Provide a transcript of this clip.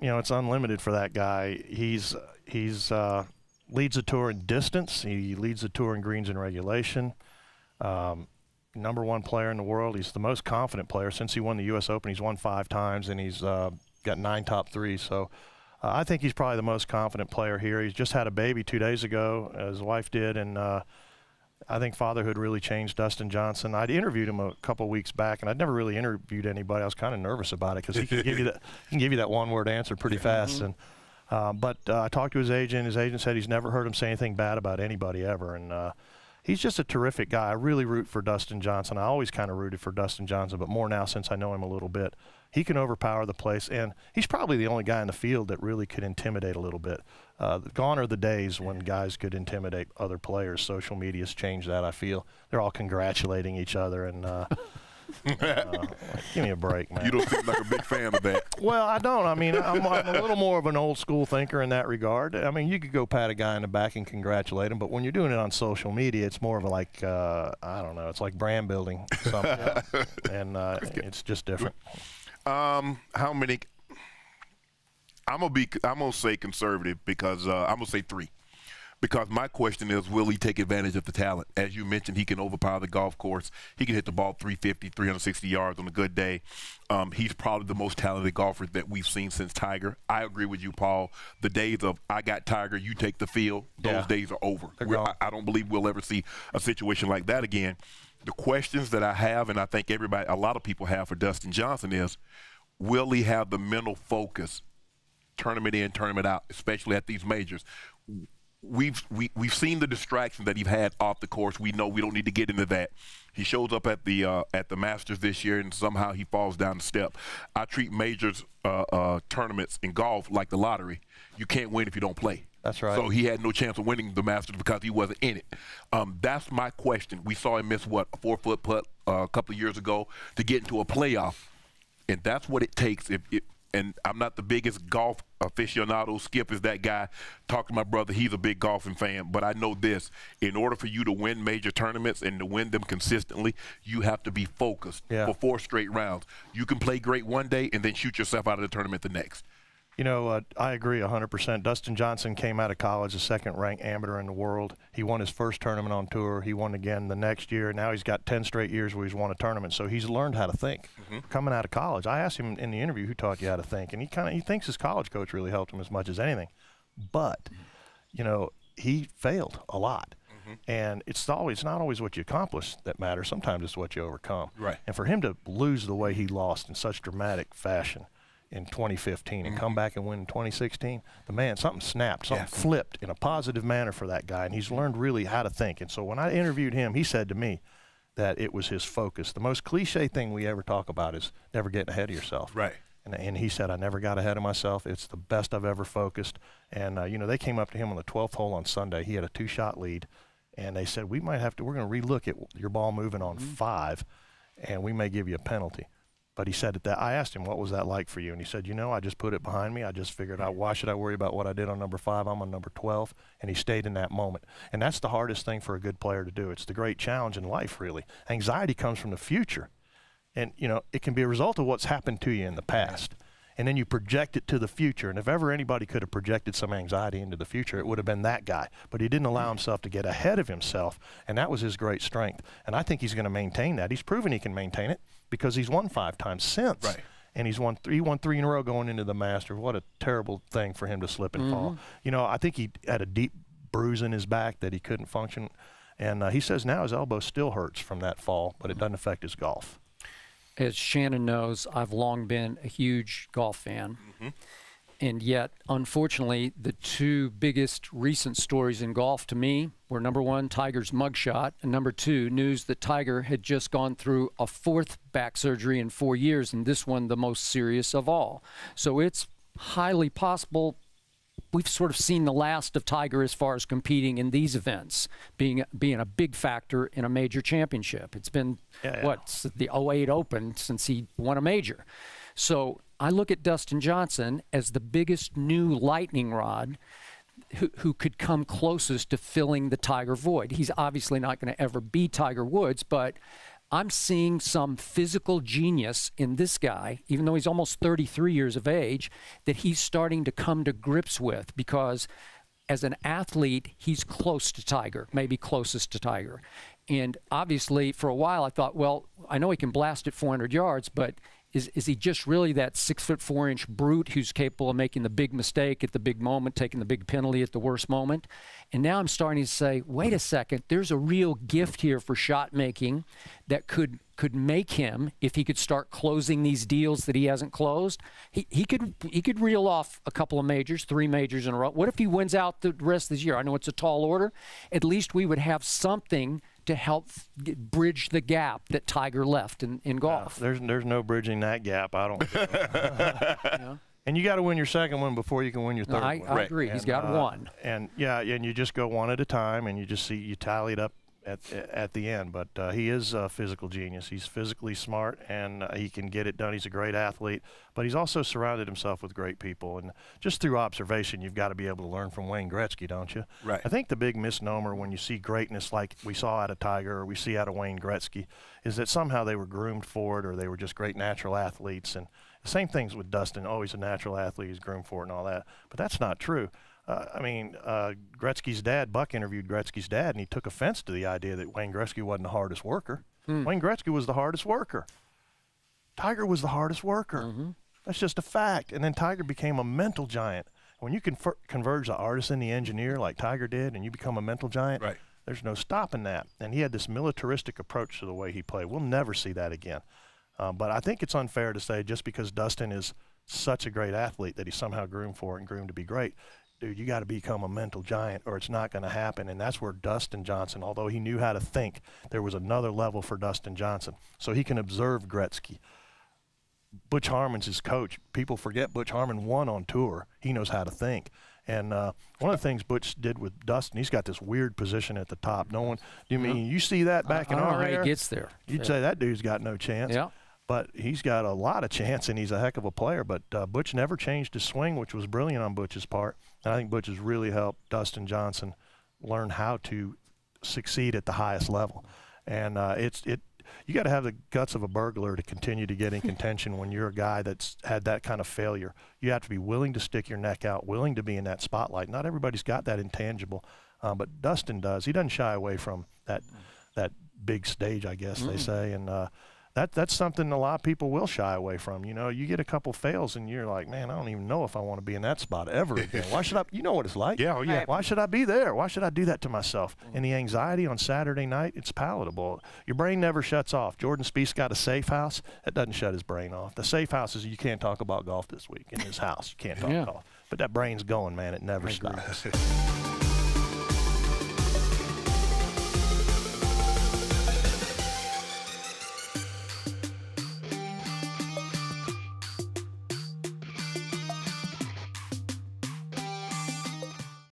it's unlimited for that guy. He's leads the tour in distance. He leads the tour in greens and regulation. #1 player in the world. He's the most confident player since he won the U.S. Open. He's won 5 times, and he's got 9 top 3s. So I think he's probably the most confident player here. He's just had a baby 2 days ago, his wife did, and I think fatherhood really changed Dustin Johnson. I'd interviewed him a couple weeks back, and I'd never really interviewed anybody. I was kind of nervous about it because he can give you that one-word answer pretty fast. And but I talked to his agent. His agent said he's never heard him say anything bad about anybody ever. And he's just a terrific guy. I really root for Dustin Johnson. I always kind of rooted for Dustin Johnson, but more now since I know him a little bit. He can overpower the place, and he's probably the only guy in the field that really could intimidate a little bit. Gone are the days when guys could intimidate other players. Social media's changed that, I feel. They're all congratulating each other, and give me a break, man. You don't seem like a big fan of that. Well, I don't. I mean, I'm a little more of an old school thinker in that regard. I mean, you could go pat a guy in the back and congratulate him, but when you're doing it on social media, it's more of like, I don't know, it's like brand building something. And it's just different. How many? I'm gonna say conservative because I'm gonna say 3. Because my question is, will he take advantage of the talent? As you mentioned, he can overpower the golf course. He can hit the ball 350, 360 yards on a good day. He's probably the most talented golfer that we've seen since Tiger. I agree with you, Paul. The days of I got Tiger, you take the field, those days are over. I don't believe we'll ever see a situation like that again. The questions that I have, and I think a lot of people have for Dustin Johnson is, will he have the mental focus, tournament in, tournament out, especially at these majors? We've seen the distraction that he's had off the course. We know we don't need to get into that. He shows up at the Masters this year, and somehow he falls down the step. I treat majors tournaments in golf like the lottery. You can't win if you don't play. That's right. So he had no chance of winning the Masters because he wasn't in it. That's my question. We saw him miss, what, a 4-foot putt a couple of years ago to get into a playoff. And that's what it takes. And I'm not the biggest golf aficionado. Skip is that guy. Talk to my brother. He's a big golfing fan. But I know this. In order for you to win major tournaments and to win them consistently, you have to be focused for 4 straight rounds. You can play great one day and then shoot yourself out of the tournament the next. You know, I agree 100%. Dustin Johnson came out of college the 2nd-ranked amateur in the world. He won his first tournament on tour. He won again the next year. Now he's got 10 straight years where he's won a tournament. So he's learned how to think coming out of college. I asked him in the interview, who taught you how to think? And he thinks his college coach really helped him as much as anything. But, you know, he failed a lot. And it's not always what you accomplish that matters. Sometimes it's what you overcome. Right. And for him to lose the way he lost in such dramatic fashion in 2015 and come back and win in 2016, something snapped, something flipped in a positive manner for that guy, and he's learned really how to think. And so when I interviewed him, he said to me that it was his focus. The most cliche thing we ever talk about is never getting ahead of yourself. Right. And he said, I never got ahead of myself. It's the best I've ever focused. And, you know, they came up to him on the 12th hole on Sunday. He had a 2-shot lead, and they said, we're going to relook at your ball moving on 5, and we may give you a penalty. But he said that I asked him, what was that like for you? And he said, you know, I just put it behind me. I just figured out, why should I worry about what I did on number 5? I'm on number 12. And he stayed in that moment. And that's the hardest thing for a good player to do. It's the great challenge in life, really. Anxiety comes from the future. And, you know, it can be a result of what's happened to you in the past. And then you project it to the future. And if ever anybody could have projected some anxiety into the future, it would have been that guy. But he didn't allow himself to get ahead of himself, and that was his great strength. And I think he's going to maintain that. He's proven he can maintain it because he's won 5 times since. Right. And he won 3 in a row going into the Masters. What a terrible thing for him to slip and fall. You know, I think he had a deep bruise in his back that he couldn't function. And he says now his elbow still hurts from that fall, but it doesn't affect his golf. As Shannon knows, I've long been a huge golf fan. And yet, unfortunately, the 2 biggest recent stories in golf to me were, number 1, Tiger's mugshot, and number 2, news that Tiger had just gone through a 4th back surgery in 4 years, and this one the most serious of all. So it's highly possible we've sort of seen the last of Tiger as far as competing in these events, being a big factor in a major championship. It's been, what, the 08 Open since he won a major. So I look at Dustin Johnson as the biggest new lightning rod who could come closest to filling the Tiger void. He's obviously not going to ever be Tiger Woods, but I'm seeing some physical genius in this guy, even though he's almost 33 years of age, that he's starting to come to grips with, because as an athlete, he's close to Tiger, maybe closest to Tiger. And obviously, for a while, I thought, well, I know he can blast it 400 yards, but is he just really that 6'4" brute who's capable of making the big mistake at the big moment, taking the big penalty at the worst moment? And now I'm starting to say, wait a second, there's a real gift here for shot making that could make him, if he could start closing these deals that he hasn't closed, he could reel off a couple of majors, 3 majors in a row. What if he wins out the rest of this year? I know it's a tall order. At least we would have something to help bridge the gap that Tiger left in golf. There's no bridging that gap, I don't feel. Yeah. And you got to win your second one before you can win your third one. I agree. He's got one. And yeah, and you just go one at a time, and you just see, you tally it up at the end. But he is a physical genius. He's physically smart, and he can get it done. He's a great athlete, but he's also surrounded himself with great people. And just through observation, you've got to be able to learn from Wayne Gretzky, don't you? Right. I think the big misnomer when you see greatness like we saw out of Tiger or we see out of Wayne Gretzky is that somehow they were groomed for it, or they were just great natural athletes. And the same things with Dustin. Oh, he's a natural athlete, he's groomed for it and all that. But that's not true. Gretzky's dad, Buck interviewed Gretzky's dad, and he took offense to the idea that Wayne Gretzky wasn't the hardest worker. Wayne Gretzky was the hardest worker. Tiger was the hardest worker. That's just a fact. And then Tiger became a mental giant. When you converge the artist and the engineer like Tiger did, and you become a mental giant, right, there's no stopping that. And he had this militaristic approach to the way he played. We'll never see that again. But I think it's unfair to say just because Dustin is such a great athlete that he's somehow groomed for it and groomed to be great. Dude, you got to become a mental giant or it's not going to happen. And that's where Dustin Johnson, although he knew how to think, there was another level for Dustin Johnson. So he can observe Gretzky. Butch Harmon's his coach. People forget Butch Harmon won on tour. He knows how to think. And one of the things Butch did with Dustin, he's got this weird position at the top. No one, you see that back in our era? He gets there. You'd say that dude's got no chance. Yeah. But he's got a lot of chance, and he's a heck of a player. But Butch never changed his swing, which was brilliant on Butch's part. And I think Butch has really helped Dustin Johnson learn how to succeed at the highest level. And you got to have the guts of a burglar to continue to get in contention when you're a guy that's had that kind of failure. You have to be willing to stick your neck out, willing to be in that spotlight. Not everybody's got that intangible, but Dustin does. He doesn't shy away from that big stage, I guess they say. And that's something a lot of people will shy away from. You know, you get a couple fails and you're like, man, I don't even know if I want to be in that spot ever again. Why should I? You know what it's like. Yeah, yeah. Why should I be there? Why should I do that to myself? And the anxiety on Saturday night, it's palatable. Your brain never shuts off. Jordan Spieth's got a safe house. That doesn't shut his brain off. The safe house is you can't talk about golf this week in his house. You can't talk golf. But that brain's going, man. It never stops.